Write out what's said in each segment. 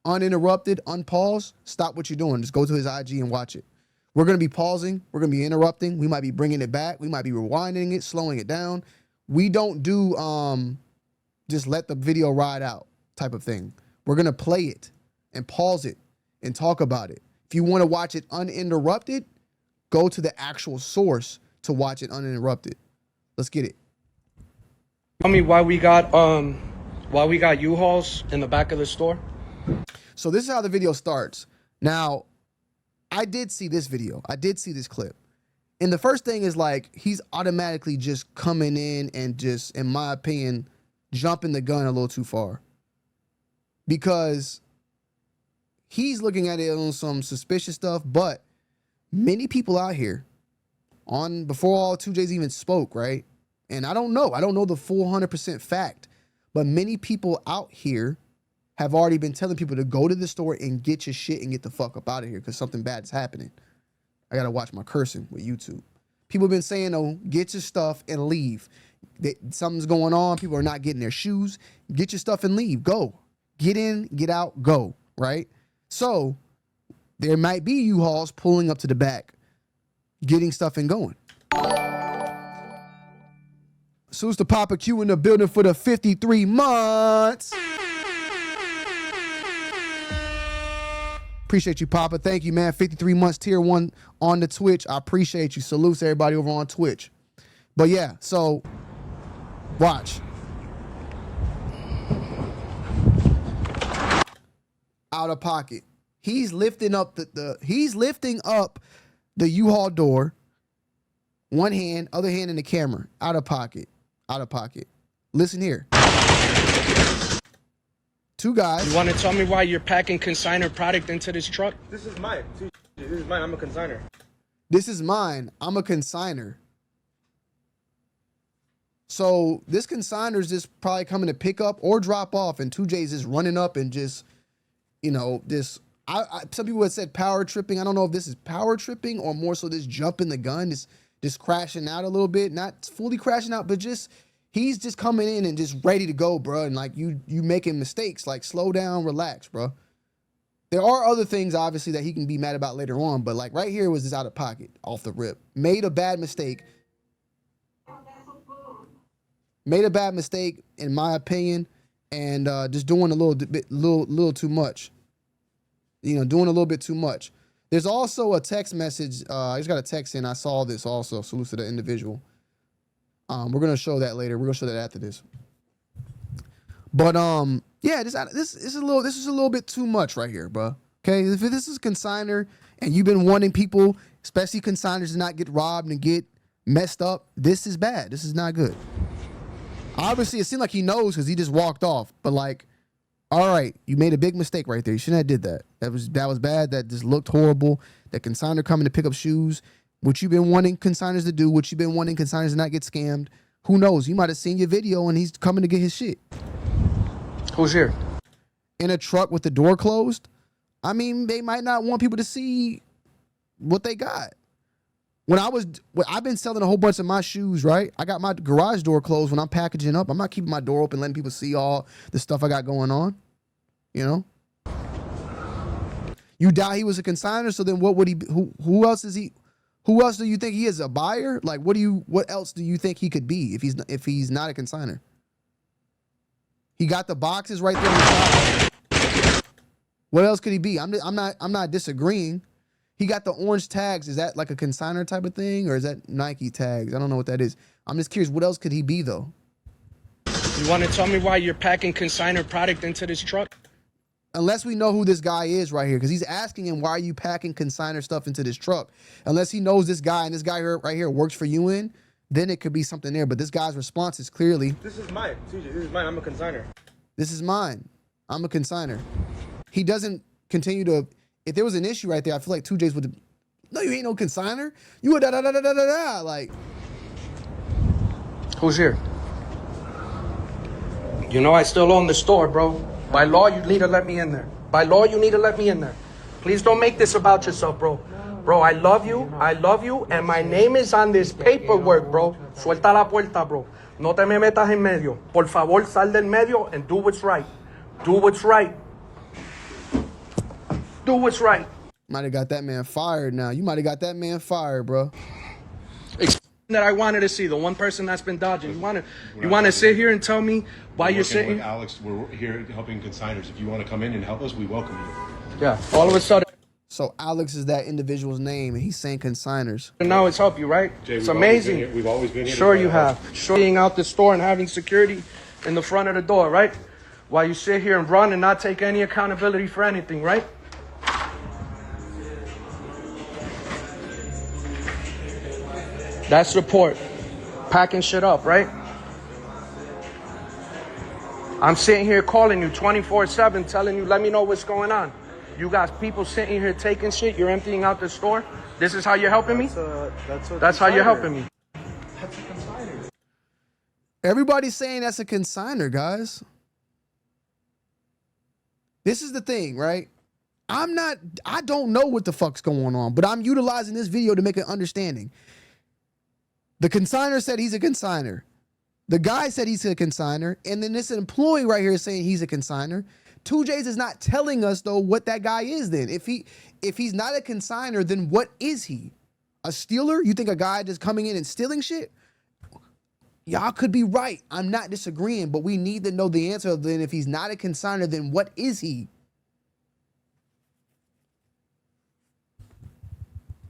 uninterrupted, unpause, stop what you're doing. Just go to his IG and watch it. We're going to be pausing. We're going to be interrupting. We might be bringing it back. We might be rewinding it, slowing it down. We don't do just let the video ride out type of thing. We're going to play it and pause it and talk about it. If you want to watch it uninterrupted, go to the actual source to watch it uninterrupted. Let's get it. Tell me why we got U-Hauls in the back of the store. So this is how the video starts. Now, I did see this video. I did see this clip. And the first thing is like, he's automatically just coming in and just, in my opinion, jumping the gun a little too far. Because he's looking at it on some suspicious stuff, but many people out here before all 2Js even spoke, right? And I don't know the full 100% fact, but many people out here have already been telling people to go to the store and get your shit and get the fuck up out of here because something bad is happening. I gotta watch my cursing with YouTube. People have been saying, oh, get your stuff and leave. Something's going on. People are not getting their shoes. Get your stuff and leave. Go. Get in, get out, go, right? So there might be U-Hauls pulling up to the back, getting stuff and going. Suits to Papa Q in the building for the 53 months. Appreciate you, Papa. Thank you, man. 53 months, tier 1 on the Twitch. I appreciate you. Salutes everybody over on Twitch. But yeah, so watch. Out of pocket. He's lifting up the U-Haul door. One hand, other hand in the camera. Out of pocket. Out of pocket. Listen here. Two guys. You want to tell me why you're packing consignor product into this truck? This is mine. This is mine. I'm a consigner. This is mine. I'm a consigner. So this consigner is just probably coming to pick up or drop off, and 2J's is running up and just, you know, this. Some people had said power tripping. I don't know if this is power tripping or more so this jumping the gun, just crashing out a little bit, not fully crashing out, but just he's just coming in and just ready to go, bro. And like you making mistakes, like slow down, relax, bro. There are other things obviously that he can be mad about later on, but like right here was just out of pocket, off the rip. Made a bad mistake. Made a bad mistake, in my opinion, and just doing a little too much. You know, doing a little bit too much. There's also a text message. I just got a text in. I saw this also. Salute to the individual. We're gonna show that later. We're gonna show that after this. But yeah, this is a little bit too much right here, bro. Okay, if this is consigner and you've been wanting people, especially consigners, to not get robbed and get messed up, this is bad. This is not good. Obviously, it seemed like he knows because he just walked off. But like, all right, you made a big mistake right there. You shouldn't have did that. That was bad. That just looked horrible. That consigner coming to pick up shoes, what you've been wanting consigners to do, what you've been wanting consigners to not get scammed. Who knows? You might have seen your video and he's coming to get his shit. Who's here? In a truck with the door closed. I mean, they might not want people to see what they got. I've been selling a whole bunch of my shoes, right? I got my garage door closed when I'm packaging up. I'm not keeping my door open, letting people see all the stuff I got going on. You know? You doubt he was a consigner, so then what would he be? Who else is he? Who else do you think he is? A buyer? Like what else do you think he could be if he's not a consigner? He got the boxes right there on the side. What else could he be? I'm not disagreeing. He got the orange tags. Is that like a consigner type of thing, or is that Nike tags? I don't know what that is. I'm just curious. What else could he be though? You want to tell me why you're packing consigner product into this truck? Unless we know who this guy is right here, because he's asking him, why are you packing consigner stuff into this truck? Unless he knows this guy and this guy right here works for UN, then it could be something there. But this guy's response is clearly, this is mine. TJ, this is mine. I'm a consigner. This is mine. I'm a consigner. He doesn't continue to. If there was an issue right there, I feel like 2Js would. No, you ain't no consigner. You a da. Like. Who's here? You know I still own the store, bro. By law, you need to let me in there. By law, you need to let me in there. Please don't make this about yourself, bro. Bro, I love you, and my name is on this paperwork, bro. Suelta la puerta, bro. No te me metas en medio. Por favor, sal del medio and do what's right. Do what's right. Do what's right. Might have got that man fired now. You might have got that man fired, bro. That I wanted to see, the one person that's been dodging. You want to sit here and tell me why you're sitting? With Alex, we're here helping consigners. If you want to come in and help us, we welcome you. Yeah. All of a sudden. So Alex is that individual's name, and he's saying consigners. And now it's helped you, right? Jay, it's amazing. We've always been here. Sure you have. Sure, being out the store and having security in the front of the door, right? While you sit here and run and not take any accountability for anything, right? That's support. Packing shit up, right? I'm sitting here calling you 24/7, telling you, let me know what's going on. You got people sitting here taking shit. You're emptying out the store. This is how you're helping me? That's how you're helping me. That's a consigner. Everybody's saying that's a consigner, guys. This is the thing, right? I don't know what the fuck's going on, but I'm utilizing this video to make an understanding. The consigner said he's a consigner. The guy said he's a consigner. And then this employee right here is saying he's a consigner. 2Js is not telling us, though, what that guy is then. If he's not a consigner, then what is he? A stealer? You think a guy just coming in and stealing shit? Y'all could be right. I'm not disagreeing, but we need to know the answer. Then if he's not a consigner, then what is he?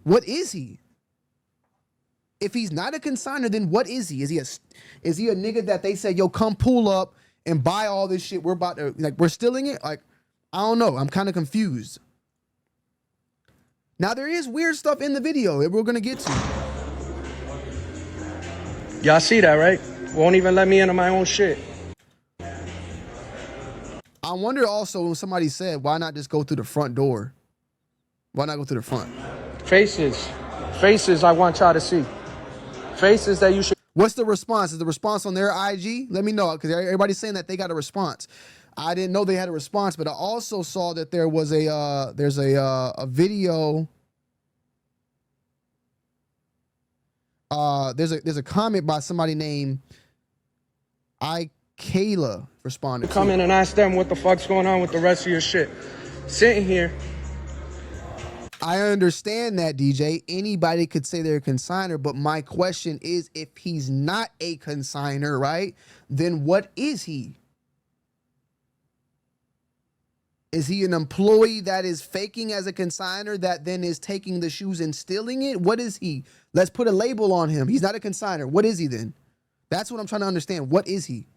What is he? If he's not a consigner, then what is he? Is he a nigga that they said, yo, come pull up and buy all this shit? We're about to, like, we're stealing it? Like, I don't know. I'm kind of confused. Now, there is weird stuff in the video that we're going to get to. Y'all see that, right? Won't even let me into my own shit. I wonder also when somebody said, why not just go through the front door? Why not go through the front? Faces. Faces I want y'all to see. Faces that you should. What's the response? Is the response on their IG? Let me know, because everybody's saying that they got a response. I didn't know they had a response, but I also saw that there was there's a video. There's a comment by somebody named Kayla responded. Come in and ask them what the fuck's going on with the rest of your shit. Sitting here. I understand that, DJ. Anybody could say they're a consigner, but my question is, if he's not a consigner, right, then what is he? Is he an employee that is faking as a consigner that then is taking the shoes and stealing it? What is he? Let's put a label on him. He's not a consigner. What is he then? That's what I'm trying to understand. What is he?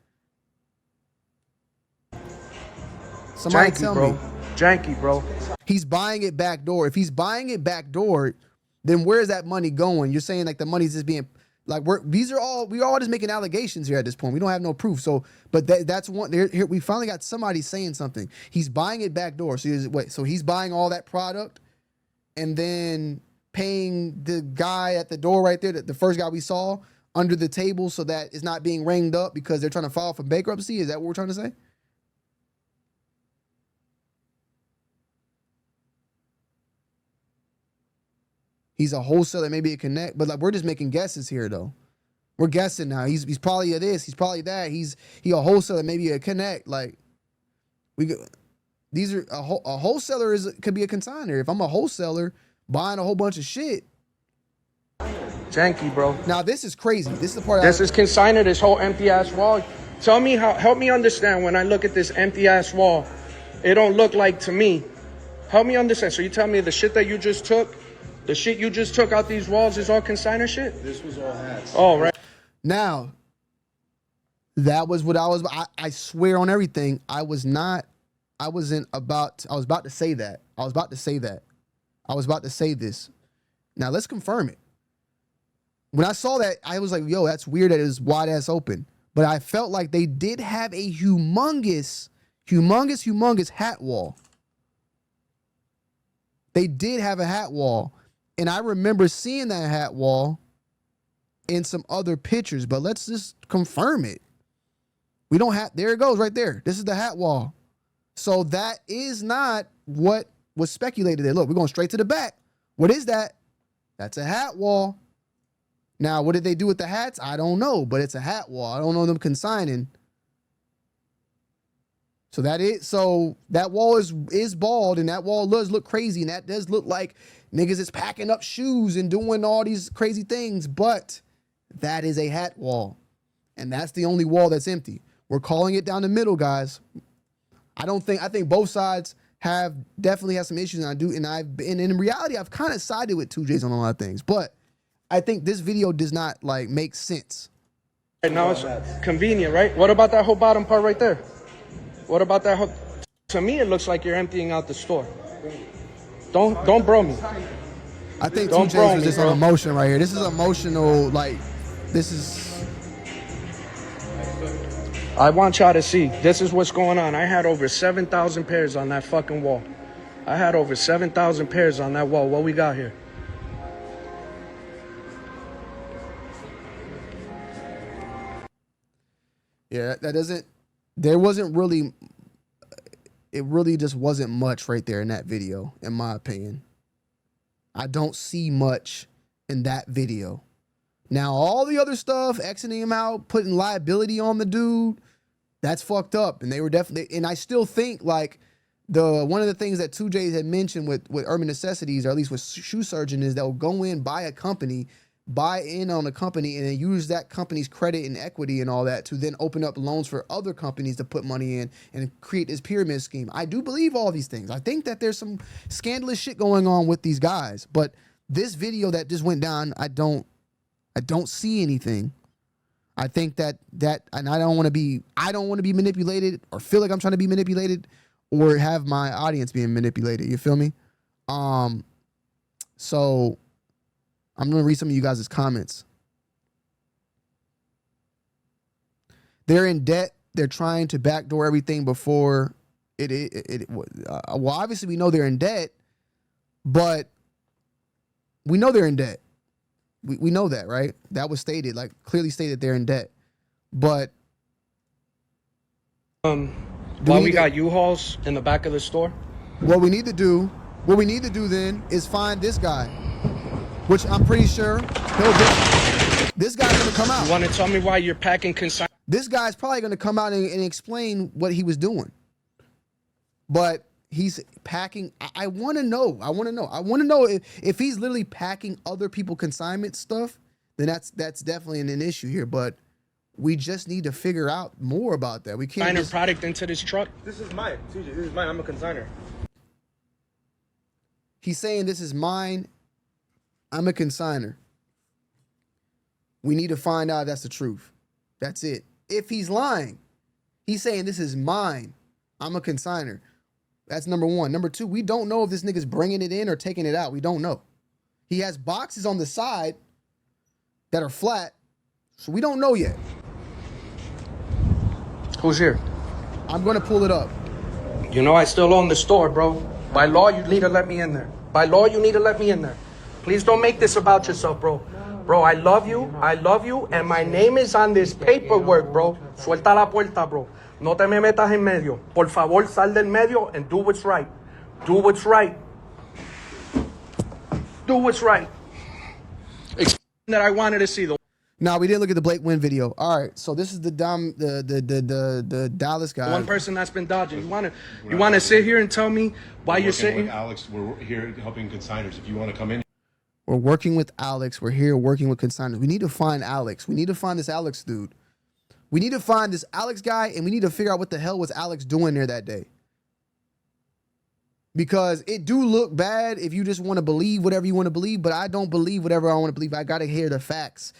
Somebody tell me. Janky, bro. He's buying it backdoor. If he's buying it backdoor, then where's that money going? You're saying like the money's just being like we're all just making allegations here at this point. We don't have no proof. So, but that's one. Here we finally got somebody saying something. He's buying it backdoor. So he's buying all that product, and then paying the guy at the door right there, the first guy we saw, under the table, so that it's not being ranged up because they're trying to file for bankruptcy. Is that what we're trying to say? He's a wholesaler, maybe a connect, but like we're just making guesses here though. We're guessing now. He's probably a this, he's probably that. He a wholesaler, maybe a connect. Like these are a wholesaler could be a consigner. If I'm a wholesaler buying a whole bunch of shit. Janky, bro. Now this is crazy. This is the part. This is consigner. This whole empty ass wall. Tell me how. Help me understand when I look at this empty ass wall. It don't look like to me. Help me understand. So you tell me the shit that you just took. The shit you just took out these walls is all consigner shit? This was all hats. Oh, right. Now, that was what I swear on everything. I was about to say that. I was about to say this. Now, let's confirm it. When I saw that, I was like, yo, that's weird that it was wide ass open. But I felt like they did have a humongous hat wall. They did have a hat wall. And I remember seeing that hat wall in some other pictures, but let's just confirm it. We don't have, there it goes right there. This is the hat wall. So that is not what was speculated there. Look, we're going straight to the back. What is that? That's a hat wall. Now, what did they do with the hats? I don't know, but it's a hat wall. I don't know them consigning. So that wall is bald, and that wall does look crazy, and that does look like niggas is packing up shoes and doing all these crazy things, but that is a hat wall. And that's the only wall that's empty. We're calling it down the middle, guys. I think both sides definitely have some issues, and in reality, I've kind of sided with 2Js on a lot of things, but I think this video does not like make sense. Right now it's convenient, right? What about that whole bottom part right there? What about that whole... To me, it looks like you're emptying out the store. Don't bro me. I think Don't 2Js was me, just bro. on emotion right here. This is emotional, like, this is... I want y'all to see. This is what's going on. I had over 7,000 pairs on that fucking wall. I had over 7,000 pairs on that wall. What we got here? Yeah, that doesn't... There wasn't really... It really just wasn't much right there in that video, in my opinion. I don't see much in that video. Now, all the other stuff, exiting him out, putting liability on the dude, that's fucked up. And they were definitely... And I still think, like, one of the things that 2Js had mentioned with Urban Necessities, or at least with Shoe Surgeon, is they'll go in, buy in on a company, and then use that company's credit and equity and all that to then open up loans for other companies to put money in and create this pyramid scheme. I do believe all these things. I think that there's some scandalous shit going on with these guys, but this video that just went down, I don't see anything. I think that and I don't want to be manipulated or feel like I'm trying to be manipulated or have my audience being manipulated. You feel me? So I'm going to read some of you guys' comments. They're in debt. They're trying to backdoor everything before well, obviously we know they're in debt, but we know they're in debt. We know that, right? That was stated, like clearly stated they're in debt. But while we got U-Hauls in the back of the store? What we need to do then is find this guy, which I'm pretty sure this guy's gonna come out. You want to tell me why you're packing consignment? This guy's probably gonna come out and explain what he was doing. But he's packing. I want to know. I want to know if he's literally packing other people consignment stuff. Then that's definitely an issue here. But we just need to figure out more about that. We can't Consigner product into this truck. This is mine. TJ, this is mine. I'm a consigner. He's saying this is mine. I'm a consigner. We need to find out if that's the truth. That's it. If he's lying, he's saying this is mine. I'm a consigner. That's number one. Number two, we don't know if this nigga's bringing it in or taking it out. We don't know. He has boxes on the side that are flat, so we don't know yet. Who's here? I'm going to pull it up. You know I still own the store, bro. By law, you need to let me in there. By law, you need to let me in there. Please don't make this about yourself, bro. Bro, I love you, and my name is on this paperwork, bro. Suelta la puerta, bro. No te me metas en medio. Por favor, sal del medio and do what's right. Do what's right. Do what's right. That I wanted to see, though. No, we didn't look at the Blake Wynn video. All right, so this is the Dallas guy. One person that's been dodging. You wanna sit here and tell me why you're sitting? Alex, we're here helping consigners. If you want to come in. We're working with Alex. We're here working with consigners. We need to find Alex. We need to find this Alex dude. We need to find this Alex guy, and we need to figure out what the hell was Alex doing there that day. Because it do look bad if you just want to believe whatever you want to believe, but I don't believe whatever I want to believe. I got to hear the facts.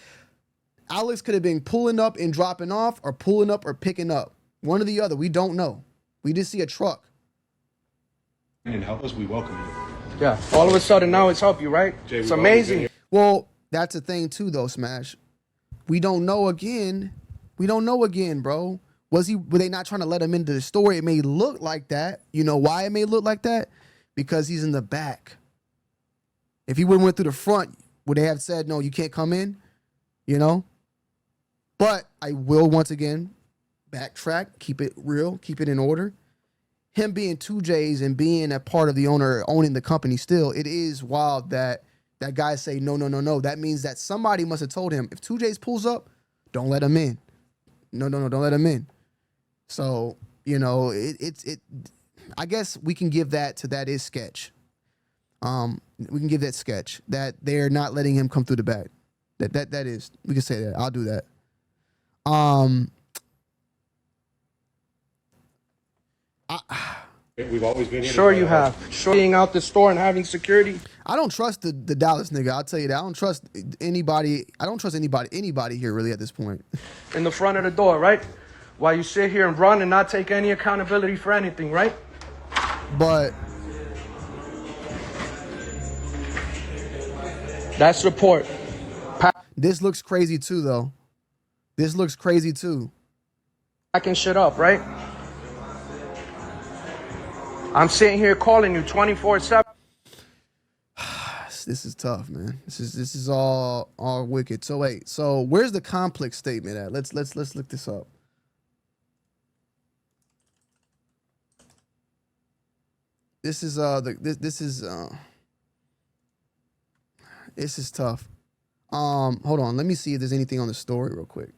Alex could have been pulling up and dropping off, or pulling up or picking up. One or the other. We don't know. We just see a truck. And help us, we welcome you. Yeah. All of a sudden now it's help you, right? Jay, It's amazing. Well, that's the thing too, though, Smash. We don't know again. We don't know again, bro. Were they not trying to let him into the store? It may look like that. You know why it may look like that? Because he's in the back. If he would have went through the front, would they have said, no, you can't come in? You know? But I will once again backtrack, keep it real, keep it in order. Him being 2Js and being a part of the owning the company still, it is wild that that guy say, no. That means that somebody must have told him, if 2Js pulls up, don't let him in. No, don't let him in. So You know, it. I guess we can give that is sketch. We can give that sketch that they're not letting him come through the back. That is, we can say that. I'll do that. We've always been here. Sure you have. Sure, being out the store and having security. I don't trust the Dallas nigga. I'll tell you that. I don't trust anybody. I don't trust anybody here really at this point. In the front of the door, right? While you sit here and run and not take any accountability for anything, right? But that's report. This looks crazy too, though. This looks crazy too. Packing shit up, right? I'm sitting here calling you 24/7. This is tough, man. This is all wicked. So wait, so where's the complex statement at? Let's look this up. This is this is tough. Hold on, let me see if there's anything on the story real quick.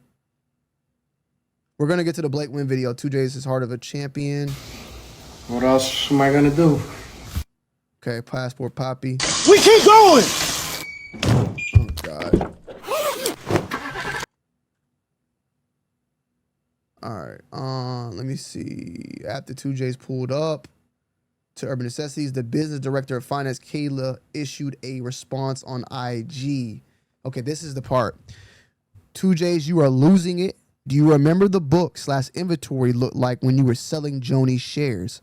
We're gonna get to the Blake Wynn video. 2Js is heart of a champion. What else am I gonna do? Okay, passport Poppy. We keep going! Oh God. Alright, let me see. After 2Js pulled up to Urban Necessities, the business director of finance, Kayla, issued a response on IG. Okay, this is the part. 2Js, you are losing it. Do you remember the book/inventory looked like when you were selling Joni's shares?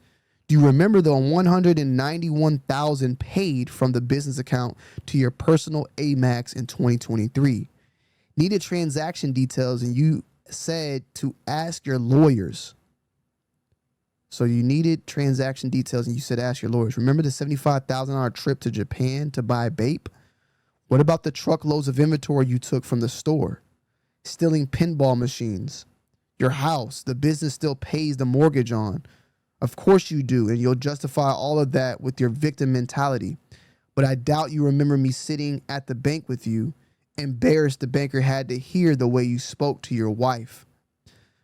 Do you remember the $191,000 paid from the business account to your personal Amex in 2023? Needed transaction details, and you said to ask your lawyers. So you needed transaction details, and you said ask your lawyers. Remember the $75,000 trip to Japan to buy Bape? What about the truckloads of inventory you took from the store? Stealing pinball machines? Your house, the business still pays the mortgage on. Of course you do, and you'll justify all of that with your victim mentality. But I doubt you remember me sitting at the bank with you, embarrassed the banker had to hear the way you spoke to your wife.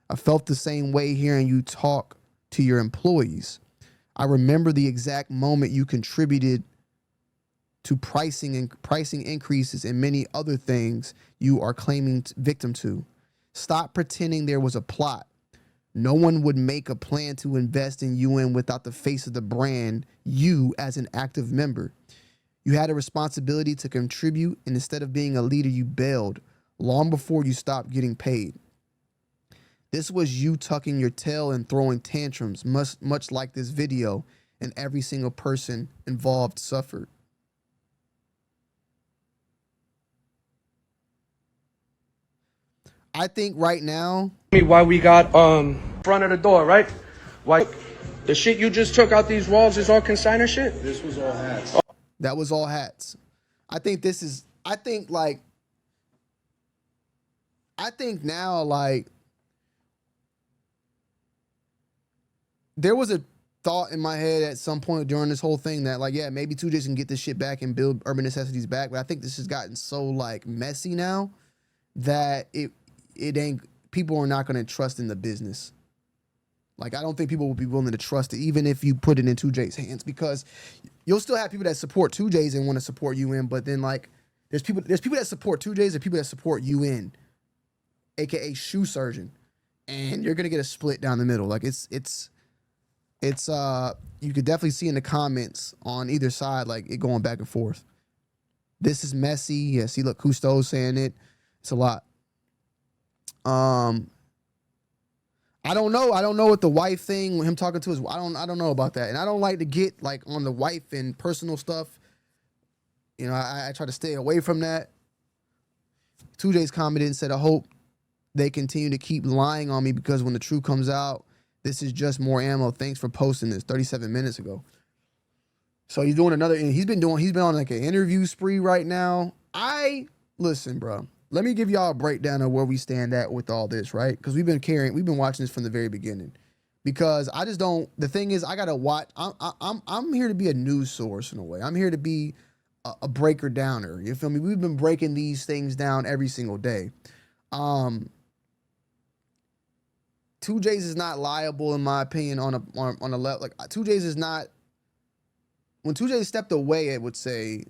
I felt the same way hearing you talk to your employees. I remember the exact moment you contributed to pricing increases and many other things you are claiming victim to. Stop pretending there was a plot. No one would make a plan to invest in UN without the face of the brand, you as an active member. You had a responsibility to contribute, and instead of being a leader, you bailed long before you stopped getting paid. This was you tucking your tail and throwing tantrums, much like this video, and every single person involved suffered. I think right now, Why we got front of the door, right? Why the shit you just took out these walls is all consignor shit? This was all hats. that was all hats. I think now, like, there was a thought in my head at some point during this whole thing that, like, yeah, maybe 2Js can get this shit back and build Urban Necessities back. But I think this has gotten so, like, messy now that it ain't, people are not going to trust in the business. Like, I don't think people will be willing to trust it, even if you put it in 2J's hands, because you'll still have people that support 2Js and want to support UN, but then, like, there's people that support 2Js and people that support UN, aka Shoe Surgeon, and you're gonna get a split down the middle. Like, it's you could definitely see in the comments on either side, like, it going back and forth. This is messy. Yeah, see, look, Cousteau's saying it. It's a lot. I don't know. I don't know what the wife thing, him talking to his, I don't know about that. And I don't like to get, like, on the wife and personal stuff. You know, I try to stay away from that. 2J's commented and said, I hope they continue to keep lying on me, because when the truth comes out, this is just more ammo. Thanks for posting this 37 minutes ago. So he's doing another, he's been on like an interview spree right now. Listen, bro. Let me give y'all a breakdown of where we stand at with all this, right? Because we've been watching this from the very beginning. Because I just don't, the thing is, I gotta watch, I'm here to be a news source in a way. I'm here to be a breaker downer. You feel me? We've been breaking these things down every single day. 2Js 2Js is not liable in my opinion on a level. Like 2Js is not. When 2J stepped away, I would say,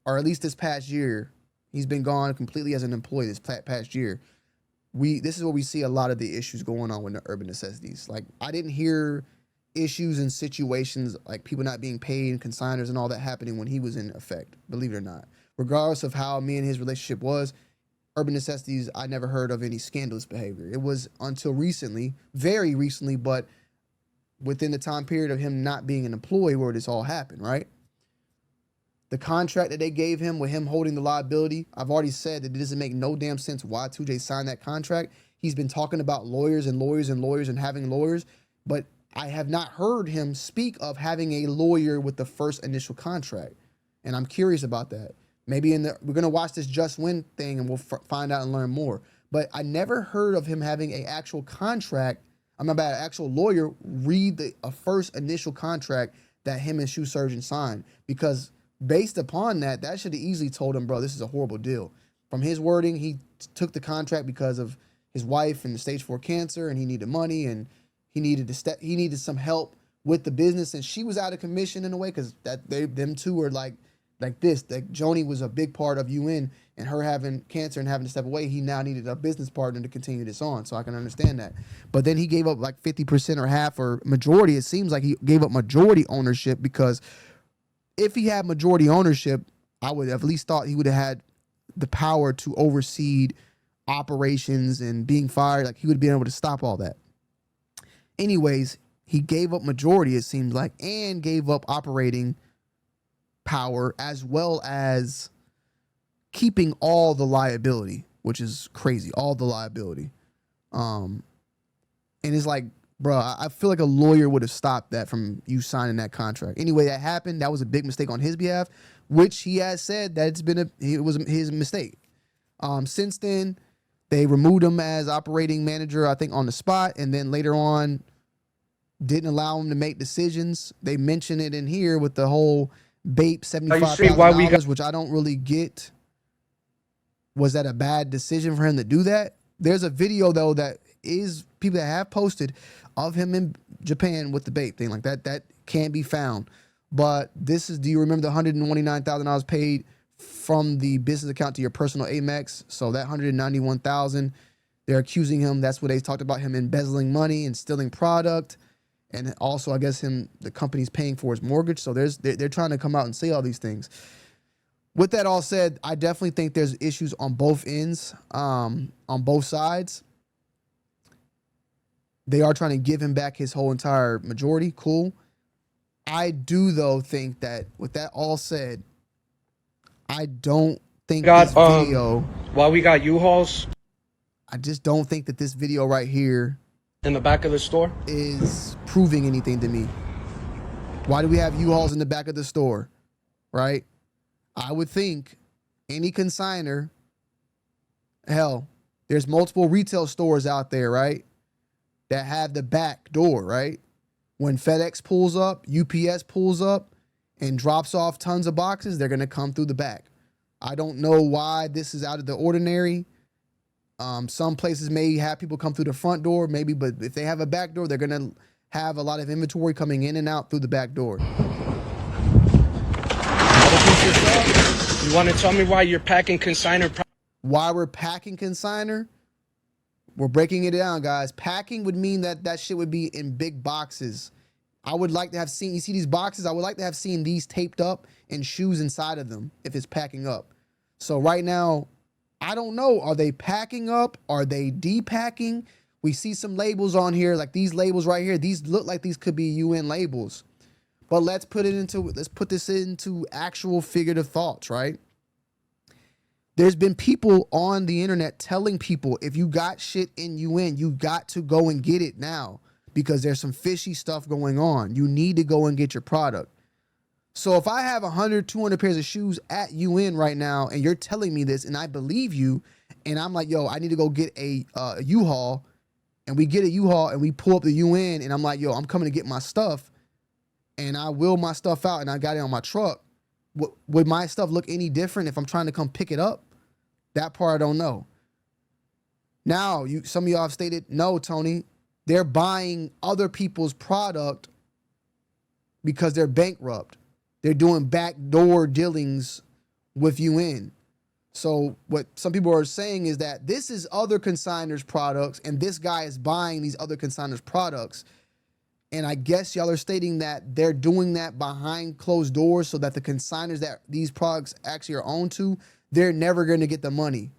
or at least this past year, he's been gone completely as an employee this past year. This is where we see a lot of the issues going on with the urban necessities. Like I didn't hear issues and situations like people not being paid and consigners and all that happening when he was in effect, believe it or not. Regardless of how me and his relationship was, urban necessities, I never heard of any scandalous behavior. It was until recently, very recently, but within the time period of him not being an employee where this all happened, right? The contract that they gave him with him holding the liability, I've already said that it doesn't make no damn sense why 2J signed that contract. He's been talking about lawyers and lawyers and lawyers and having lawyers, but I have not heard him speak of having a lawyer with the first initial contract. And I'm curious about that. Maybe we're going to watch this Just Win thing and we'll find out and learn more. But I never heard of him having an actual contract. I'm about an actual lawyer read a first initial contract that him and Shoe Surgeon signed, because based upon that should have easily told him, bro, this is a horrible deal. From his wording, he took the contract because of his wife and the stage 4 cancer, and he needed money, and he needed some help with the business, and she was out of commission in a way because them two were like this. Like Joni was a big part of UN, and her having cancer and having to step away, he now needed a business partner to continue this on. So I can understand that. But then he gave up like 50% or half or majority. It seems like he gave up majority ownership, because if he had majority ownership, I would have at least thought he would have had the power to oversee operations and being fired. Like he would have been able to stop all that. Anyways, he gave up majority, it seems like, and gave up operating power as well as keeping all the liability, which is crazy, all the liability. And it's like, bro, I feel like a lawyer would have stopped that from you signing that contract. Anyway, that happened. That was a big mistake on his behalf, which he has said that it was his mistake. Since then, they removed him as operating manager, I think, on the spot, and then later on didn't allow him to make decisions. They mention it in here with the whole BAPE $75,000, which I don't really get. Was that a bad decision for him to do that? There's a video, though, that is people that have posted of him in Japan with the BAPE thing like that. That can be found. But this is, do you remember the $129,000 paid from the business account to your personal Amex? So that $191,000, they're accusing him. That's what they talked about, him embezzling money and stealing product. And also, I guess the company's paying for his mortgage. So they're trying to come out and say all these things. With that all said, I definitely think there's issues on both ends, on both sides. They are trying to give him back his whole entire majority. Cool. I do, though, think that with that all said, I don't think this video... While we got U-Hauls... I just don't think that this video right here... in the back of the store? ...is proving anything to me. Why do we have U-Hauls in the back of the store? Right? I would think any consigner... Hell, there's multiple retail stores out there, right? That have the back door, right? When FedEx pulls up, UPS pulls up and drops off tons of boxes, they're going to come through the back. I don't know why this is out of the ordinary. Some places may have people come through the front door, maybe, but if they have a back door, they're going to have a lot of inventory coming in and out through the back door. You want to tell me why you're packing consigner? Why we're packing consigner? We're breaking it down, guys. Packing would mean that shit would be in big boxes. I would like to have seen, you see these boxes? I would like to have seen these taped up and shoes inside of them if it's packing up. So right now, I don't know. Are they packing up? Are they depacking? We see some labels on here, like these labels right here. These look like these could be UN labels. But let's put this into actual figurative thoughts, right? There's been people on the internet telling people, if you got shit in UN, you got to go and get it now because there's some fishy stuff going on. You need to go and get your product. So if I have 100, 200 pairs of shoes at UN right now and you're telling me this and I believe you and I'm like, yo, I need to go get a U-Haul, and we get a U-Haul and we pull up the UN and I'm like, yo, I'm coming to get my stuff, and I wheel my stuff out and I got it on my truck. Would my stuff look any different if I'm trying to come pick it up? That part I don't know. Now, some of y'all have stated, no, Tony, they're buying other people's product because they're bankrupt. They're doing backdoor dealings with UN. So what some people are saying is that this is other consigners' products, and this guy is buying these other consigners' products. And I guess y'all are stating that they're doing that behind closed doors so that the consigners that these products actually are owned to, they're never going to get the money.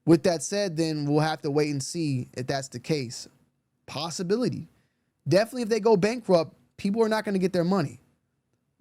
With that said, then we'll have to wait and see if that's the case. Possibility. Definitely if they go bankrupt, people are not going to get their money.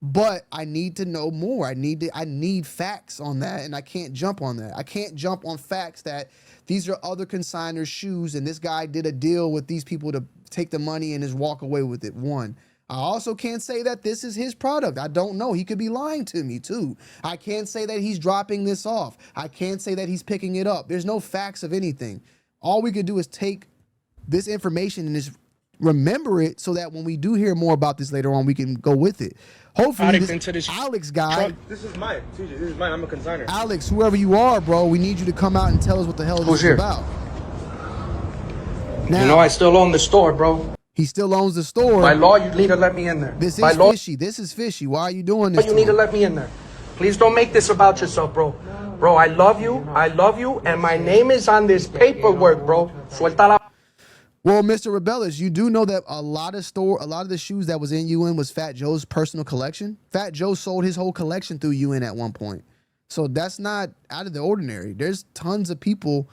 But I need to know more. I need facts on that, and I can't jump on that. I can't jump on facts that these are other consigners' shoes, and this guy did a deal with these people to take the money and just walk away with it. One. I also can't say that this is his product. I don't know. He could be lying to me too. I can't say that he's dropping this off. I can't say that he's picking it up. There's no facts of anything. All we could do is take this information and just remember it so that when we do hear more about this later on, we can go with it. Hopefully this Alex guy. This is mine. TJ, this is mine. I'm a consigner. Alex, whoever you are, bro, we need you to come out and tell us what the hell this is about. Now, you know I still own the store, bro. He still owns the store. By law, you need to let me in there. This is fishy. This is fishy. Why are you doing this? You need to let me in there. Please don't make this about yourself, bro. Bro, I love you, and my name is on this paperwork, bro. Suelta la. Well, Mr. Rebellious, you do know that a lot of the shoes that was in UN was Fat Joe's personal collection. Fat Joe sold his whole collection through UN at one point. So that's not out of the ordinary. There's tons of people.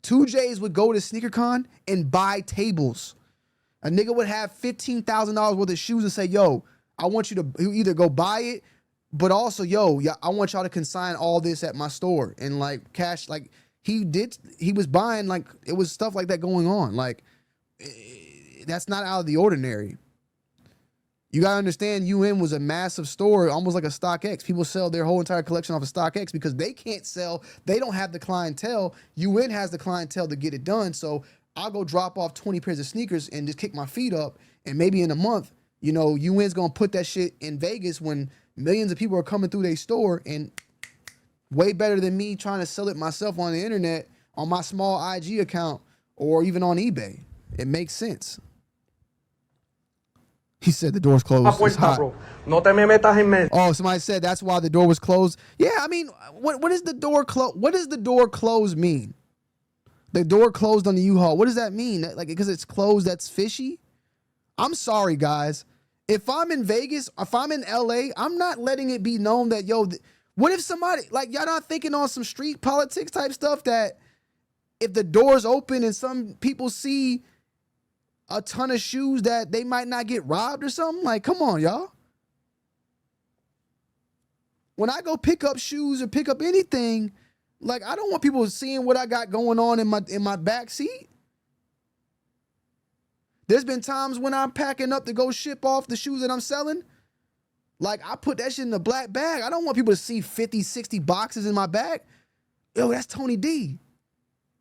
2Js would go to SneakerCon and buy tables. A nigga would have $15,000 worth of shoes and say, yo, I want you to either go buy it, but also, yo, I want y'all to consign all this at my store. And like cash, like he was buying, like it was stuff like that going on. Like that's not out of the ordinary. You gotta understand, UN was a massive store, almost like a StockX. People sell their whole entire collection off of StockX because they can't sell. They don't have the clientele. UN has the clientele to get it done. So I'll go drop off 20 pairs of sneakers and just kick my feet up. And maybe in a month, you know, UN's gonna put that shit in Vegas when millions of people are coming through their store, and way better than me trying to sell it myself on the internet on my small IG account or even on eBay. It makes sense. He said the door's closed. It's hot. Oh, somebody said that's why the door was closed. Yeah, I mean, what is the door close? What does the door closed mean? The door closed on the U-Haul. What does that mean? Like, because it's closed, that's fishy? I'm sorry, guys. If I'm in Vegas, if I'm in LA, I'm not letting it be known that, yo, what if somebody, like, y'all not thinking on some street politics type stuff that if the door's open and some people see a ton of shoes that they might not get robbed or something? Like, come on, y'all. When I go pick up shoes or pick up anything, like, I don't want people seeing what I got going on in my back seat. There's been times when I'm packing up to go ship off the shoes that I'm selling. Like, I put that shit in a black bag. I don't want people to see 50, 60 boxes in my bag. Yo, that's Tony D.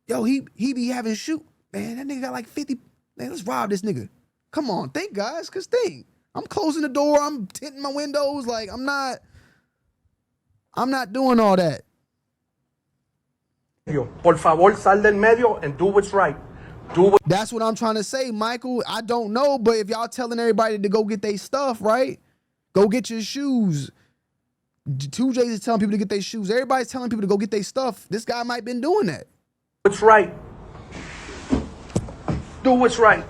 Yo, he be having shoe. Man, that nigga got like 50. Man, let's rob this nigga. Come on, think, guys, because think. I'm closing the door. I'm tinting my windows. Like, I'm not doing all that. Por favor, sal del medio and do what's right. That's what I'm trying to say, Michael. I don't know, but if y'all telling everybody to go get their stuff, right? Go get your shoes. 2Js is telling people to get their shoes. Everybody's telling people to go get their stuff. This guy might have been doing that. What's right? Do what's right.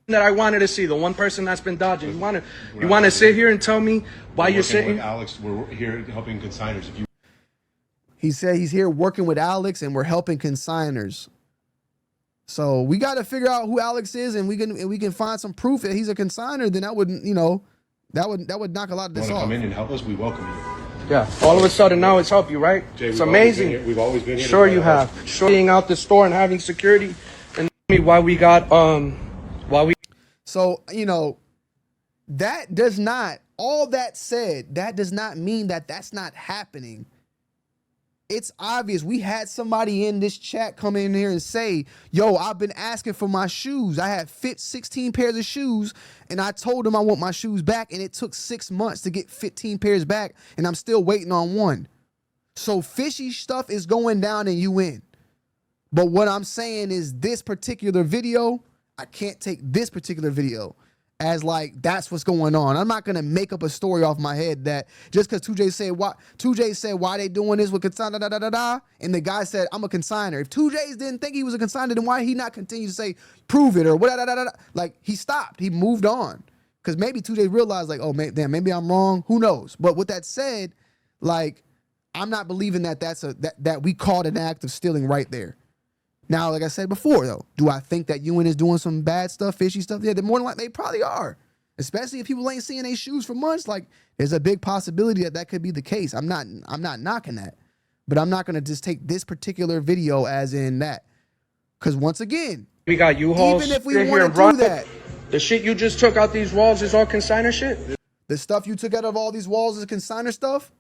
That I wanted to see, the one person that's been dodging. You want to sit here and tell me why you're sitting? Alex, we're here helping consigners. If you. He said he's here working with Alex and we're helping consigners. So we got to figure out who Alex is, and we can find some proof that he's a consigner. Then that would, you know, that would knock a lot of this off. Come in and help us, we welcome you. Yeah. All of a sudden now it's help you, right? Jay, it's amazing. We've always been here. Sure you have. Sure, being out the store and having security, and why we got So, you know, that does not. All that said, that does not mean that that's not happening. It's obvious. We had somebody in this chat come in here and say, yo, I've been asking for my shoes. I had 16 pairs of shoes, and I told them I want my shoes back, and it took 6 months to get 15 pairs back, and I'm still waiting on one. So fishy stuff is going down in UN. But what I'm saying is this particular video, I can't take this particular video as like that's what's going on. I'm not gonna make up a story off my head that just because 2J said why they doing this with consigner and the guy said I'm a consigner. If 2Js didn't think he was a consigner, then why he not continue to say prove it or what? Like he stopped, he moved on because maybe 2J realized like, oh man, damn, maybe I'm wrong. Who knows? But with that said, like I'm not believing that that we caught an act of stealing right there. Now, like I said before, though, do I think that UN is doing some bad stuff, fishy stuff? Yeah, more than likely they probably are. Especially if people ain't seeing their shoes for months. Like, there's a big possibility that that could be the case. I'm not knocking that, but I'm not gonna just take this particular video as in that, because once again, We got U-Hauls. even if we sit here want and to run do it. that, The shit you just took out these walls is all consigner shit. the stuff you took out of all these walls is consigner stuff.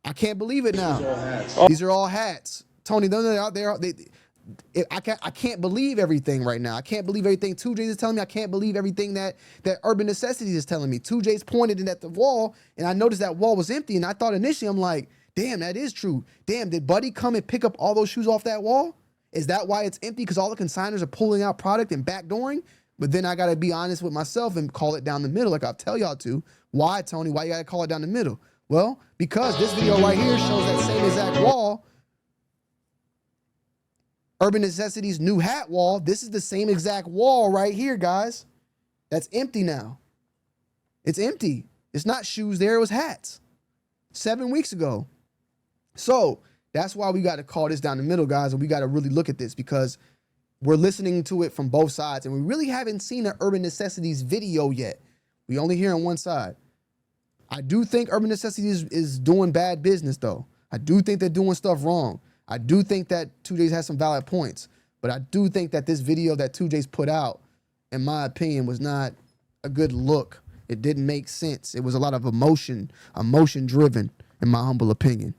I can't believe it now. These are all hats. Tony, they're out there. I can't believe everything right now. I can't believe everything 2Js is telling me. I can't believe everything that Urban Necessities is telling me. 2Js pointed it at the wall, and I noticed that wall was empty, and I thought initially, I'm like, damn, that is true. Damn, did Buddy come and pick up all those shoes off that wall? Is that why it's empty? Because all the consigners are pulling out product and backdooring? But then I got to be honest with myself and call it down the middle like I'll tell y'all to. Why, Tony? Why you got to call it down the middle? Well, because this video right here shows that same exact wall. Urban Necessities new hat wall. This is the same exact wall right here, guys. That's empty now. It's empty. It's not shoes there. It was hats 7 weeks ago. So that's why we got to call this down the middle, guys. And we got to really look at this because we're listening to it from both sides. And we really haven't seen an Urban Necessities video yet. We only hear on one side. I do think Urban Necessities is doing bad business, though. I do think they're doing stuff wrong. I do think that 2Js has some valid points, but I do think that this video that 2Js put out, in my opinion, was not a good look. It didn't make sense. It was a lot of emotion driven, in my humble opinion.